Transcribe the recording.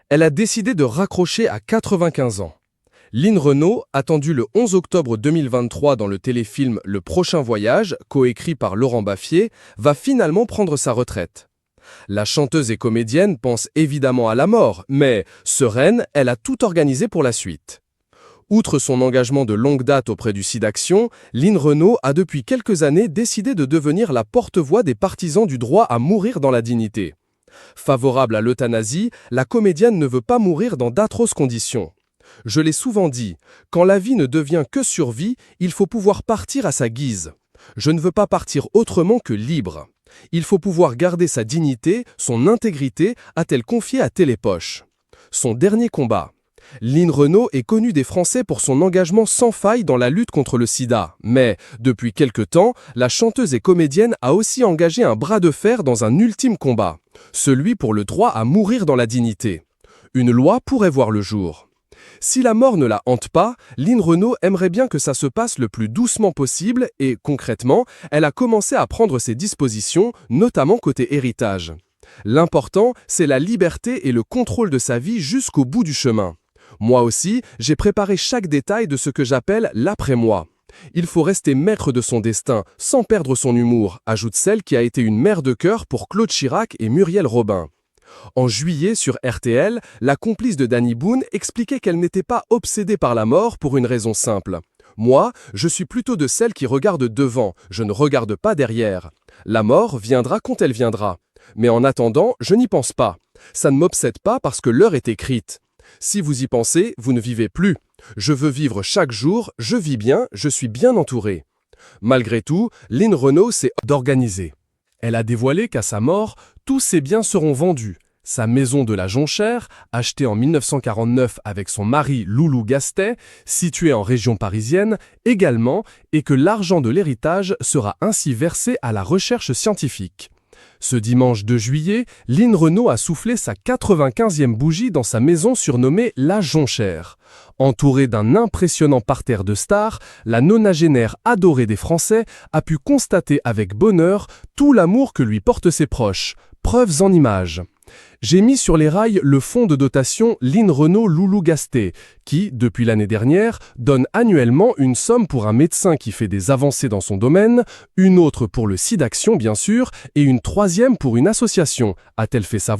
Elle a décidé de raccrocher à 95 ans. Lynn Renaud, attendue le 11 octobre 2023 dans le téléfilm Le Prochain Voyage, coécrit par Laurent Baffier, va finalement prendre sa retraite. La chanteuse et comédienne pense évidemment à la mort, mais, sereine, elle a tout organisé pour la suite. Outre son engagement de longue date auprès du SIDAction, Lynn Renaud a depuis quelques années décidé de devenir la porte-voix des partisans du droit à mourir dans la dignité. Favorable à l'euthanasie, la comédienne ne veut pas mourir dans d'atroces conditions. Je l'ai souvent dit, quand la vie ne devient que survie, il faut pouvoir partir à sa guise. Je ne veux pas partir autrement que libre. Il faut pouvoir garder sa dignité, son intégrité, a-t-elle confié à Télépoche. Son dernier combat. Lynn Renaud est connue des Français pour son engagement sans faille dans la lutte contre le sida. Mais, depuis quelque temps, la chanteuse et comédienne a aussi engagé un bras de fer dans un ultime combat. Celui pour le droit à mourir dans la dignité. Une loi pourrait voir le jour. Si la mort ne la hante pas, Lynn Renaud aimerait bien que ça se passe le plus doucement possible et, concrètement, elle a commencé à prendre ses dispositions, notamment côté héritage. L'important, c'est la liberté et le contrôle de sa vie jusqu'au bout du chemin. Moi aussi, j'ai préparé chaque détail de ce que j'appelle l'après-moi. Il faut rester maître de son destin, sans perdre son humour, ajoute celle qui a été une mère de cœur pour Claude Chirac et Muriel Robin. En juillet, sur RTL, la complice de Danny Boone expliquait qu'elle n'était pas obsédée par la mort pour une raison simple. Moi, je suis plutôt de celles qui regardent devant, je ne regarde pas derrière. La mort viendra quand elle viendra. Mais en attendant, je n'y pense pas. Ça ne m'obsède pas parce que l'heure est écrite. Si vous y pensez, vous ne vivez plus. Je veux vivre chaque jour, je vis bien, je suis bien entouré. Malgré tout, Lynn Renaud s'est d'organiser. Elle a dévoilé qu'à sa mort, tous ses biens seront vendus. Sa maison de la Jonchère, achetée en 1949 avec son mari Loulou Gastet, située en région parisienne, également, et que l'argent de l'héritage sera ainsi versé à la recherche scientifique. Ce dimanche 2 juillet, Lynn Renaud a soufflé sa 95e bougie dans sa maison surnommée La Jonchère. Entourée d'un impressionnant parterre de stars, la nonagénaire adorée des Français a pu constater avec bonheur tout l'amour que lui portent ses proches. Preuves en images. J'ai mis sur les rails le fonds de dotation Lynn Renaud Loulou Gastet, qui, depuis l'année dernière, donne annuellement une somme pour un médecin qui fait des avancées dans son domaine, une autre pour le SIDAction bien sûr, et une troisième pour une association, a-t-elle fait savoir.